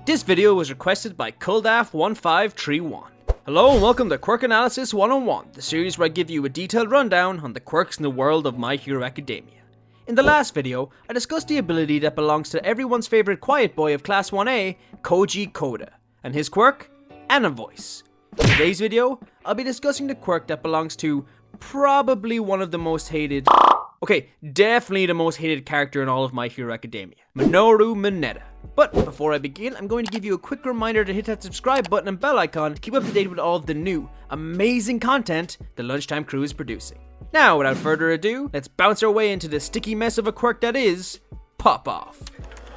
This video was requested by Kuldaf1531. Hello and welcome to Quirk Analysis 101, the series where I give you a detailed rundown on the quirks in the world of My Hero Academia. In the last video, I discussed the ability that belongs to everyone's favorite quiet boy of Class 1A, Koji Koda, and his quirk, Anivoice. In today's video, I'll be discussing the quirk that belongs to probably one of the most hated, definitely the most hated character in all of My Hero Academia, Minoru Mineta. But before I begin, I'm going to give you a quick reminder to hit that subscribe button and bell icon to keep up to date with all of the new, amazing content the Lunchtime crew is producing. Now, without further ado, let's bounce our way into the sticky mess of a quirk that is Pop-Off.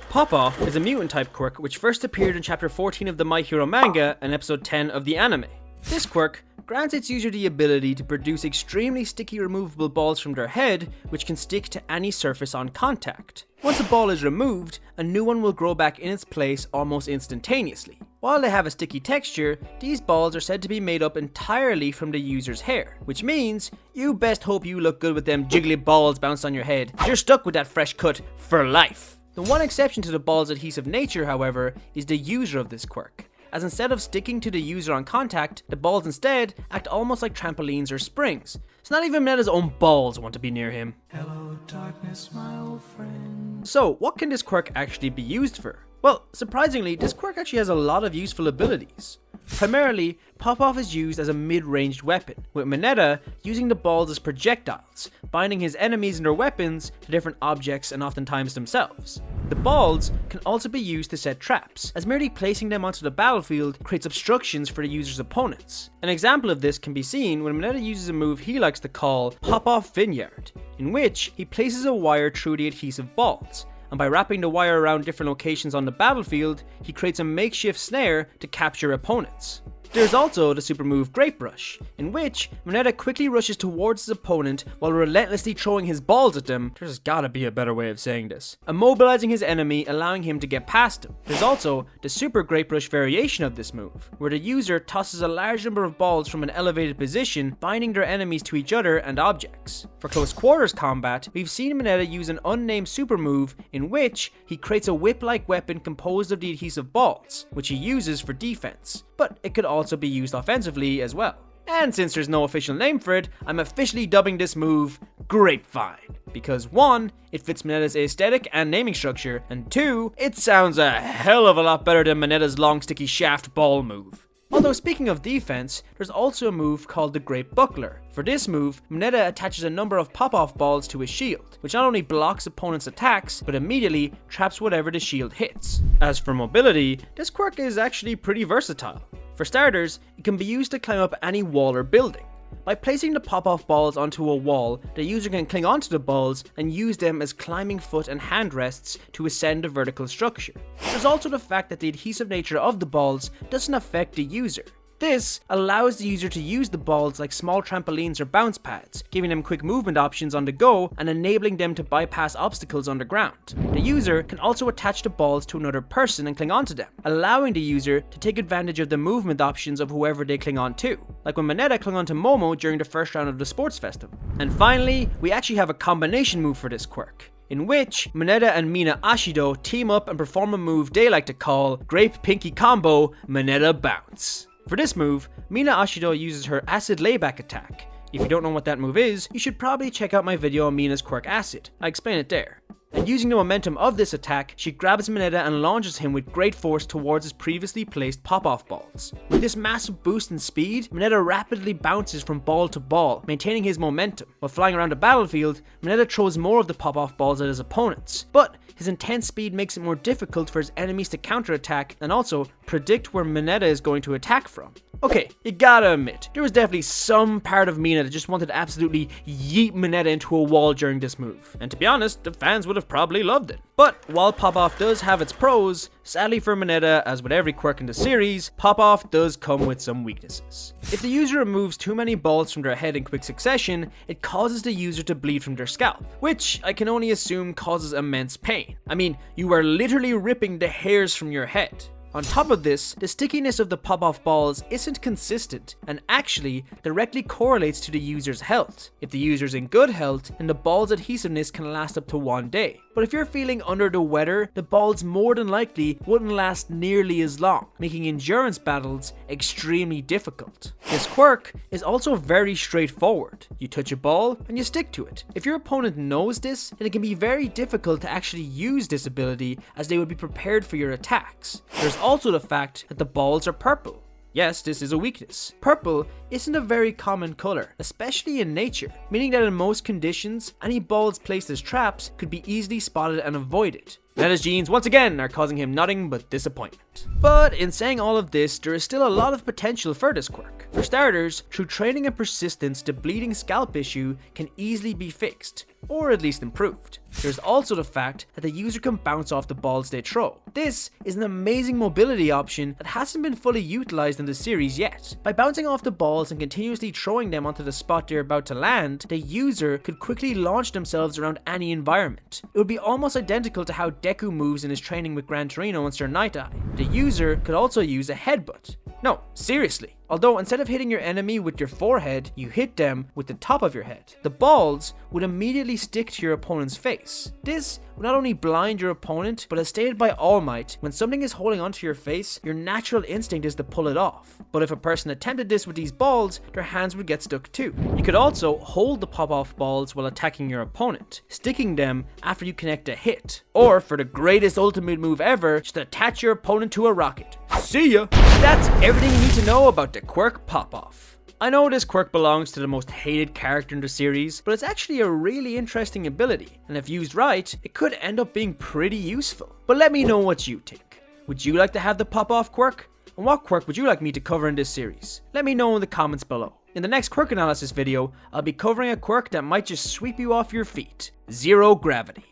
Pop-Off is a mutant type quirk which first appeared in chapter 14 of the My Hero manga and episode 10 of the anime. This quirk grants its user the ability to produce extremely sticky removable balls from their head which can stick to any surface on contact. Once a ball is removed, a new one will grow back in its place almost instantaneously. While they have a sticky texture, these balls are said to be made up entirely from the user's hair, which means you best hope you look good with them jiggly balls bounced on your head. You're stuck with that fresh cut for life. The one exception to the ball's adhesive nature, however, is the user of this quirk, as instead of sticking to the user on contact, the balls instead act almost like trampolines or springs. So not even Mineta's own balls want to be near him. Hello, darkness, my old friend. So what can this quirk actually be used for? Well, surprisingly, this quirk actually has a lot of useful abilities. Primarily, Pop-Off is used as a mid-ranged weapon, with Mineta using the balls as projectiles, binding his enemies and their weapons to different objects and oftentimes themselves. The balls can also be used to set traps, as merely placing them onto the battlefield creates obstructions for the user's opponents. An example of this can be seen when Mineta uses a move he likes to call Pop-Off Vineyard, in which he places a wire through the adhesive balls, and by wrapping the wire around different locations on the battlefield, he creates a makeshift snare to capture opponents. There's also the super move Grape Rush, in which Mineta quickly rushes towards his opponent while relentlessly throwing his balls at them. There's gotta be a better way of saying this. Immobilizing his enemy, allowing him to get past him. There's also the super Grape Rush variation of this move, where the user tosses a large number of balls from an elevated position, binding their enemies to each other and objects. For close quarters combat, we've seen Mineta use an unnamed super move in which he creates a whip-like weapon composed of the adhesive balls, which he uses for defense, but it could also be used offensively as well. And since there's no official name for it, I'm officially dubbing this move Grapevine, because 1, it fits Mineta's aesthetic and naming structure, and 2, it sounds a hell of a lot better than Mineta's long sticky shaft ball move. Although speaking of defense, there's also a move called the Grape Buckler. For this move, Mineta attaches a number of pop-off balls to his shield, which not only blocks opponents' attacks, but immediately traps whatever the shield hits. As for mobility, this quirk is actually pretty versatile. For starters, it can be used to climb up any wall or building. By placing the pop-off balls onto a wall, the user can cling onto the balls and use them as climbing foot and hand rests to ascend a vertical structure. There's also the fact that the adhesive nature of the balls doesn't affect the user. This allows the user to use the balls like small trampolines or bounce pads, giving them quick movement options on the go and enabling them to bypass obstacles underground. The user can also attach the balls to another person and cling onto them, allowing the user to take advantage of the movement options of whoever they cling on to, like when Mineta clung onto Momo during the first round of the sports festival. And finally, we actually have a combination move for this quirk, in which Mineta and Mina Ashido team up and perform a move they like to call Grape Pinky Combo Mineta Bounce. For this move, Mina Ashido uses her Acid Layback attack. If you don't know what that move is, you should probably check out my video on Mina's quirk Acid. I explain it there. And using the momentum of this attack, she grabs Mineta and launches him with great force towards his previously placed pop-off balls. With this massive boost in speed, Mineta rapidly bounces from ball to ball, maintaining his momentum. While flying around the battlefield, Mineta throws more of the pop-off balls at his opponents, but his intense speed makes it more difficult for his enemies to counterattack and also predict where Mineta is going to attack from. Okay, you gotta admit, there was definitely some part of Mina that just wanted to absolutely yeet Mineta into a wall during this move. And to be honest, the fans would have probably loved it. But while Pop-Off does have its pros, sadly for Mineta, as with every quirk in the series, Pop-Off does come with some weaknesses. If the user removes too many balls from their head in quick succession, it causes the user to bleed from their scalp, which I can only assume causes immense pain. I mean, you are literally ripping the hairs from your head. On top of this, the stickiness of the pop-off balls isn't consistent and actually directly correlates to the user's health. If the user's in good health, then the ball's adhesiveness can last up to 1 day. But if you're feeling under the weather, the balls more than likely wouldn't last nearly as long, making endurance battles extremely difficult. This quirk is also very straightforward. You touch a ball and you stick to it. If your opponent knows this, then it can be very difficult to actually use this ability, as they would be prepared for your attacks. There's also the fact that the balls are purple. Yes, this is a weakness. Purple isn't a very common color, especially in nature, meaning that in most conditions, any balls placed as traps could be easily spotted and avoided. Mineta's genes once again are causing him nothing but disappointment. But in saying all of this, there is still a lot of potential for this quirk. For starters, through training and persistence, the bleeding scalp issue can easily be fixed, or at least improved. There's also the fact that the user can bounce off the balls they throw. This is an amazing mobility option that hasn't been fully utilized in the series yet. By bouncing off the balls and continuously throwing them onto the spot they're about to land, the user could quickly launch themselves around any environment. It would be almost identical to how Deku moves in his training with Gran Torino and Sir Night Eye. The user could also use a headbutt. No, seriously. Although instead of hitting your enemy with your forehead, you hit them with the top of your head. The balls would immediately stick to your opponent's face. This would not only blind your opponent, but as stated by All Might, when something is holding onto your face, your natural instinct is to pull it off. But if a person attempted this with these balls, their hands would get stuck too. You could also hold the pop-off balls while attacking your opponent, sticking them after you connect a hit. Or for the greatest ultimate move ever, just attach your opponent to a rocket. See ya! That's everything you need to know about the quirk pop-off. I know this quirk belongs to the most hated character in the series, but it's actually a really interesting ability, and if used right, it could end up being pretty useful. But let me know what you think. Would you like to have the pop-off quirk? And what quirk would you like me to cover in this series? Let me know in the comments below. In the next quirk analysis video, I'll be covering a quirk that might just sweep you off your feet. Zero gravity.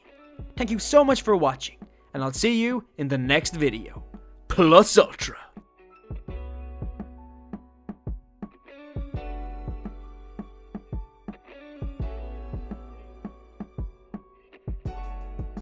Thank you so much for watching, and I'll see you in the next video. Plus Ultra.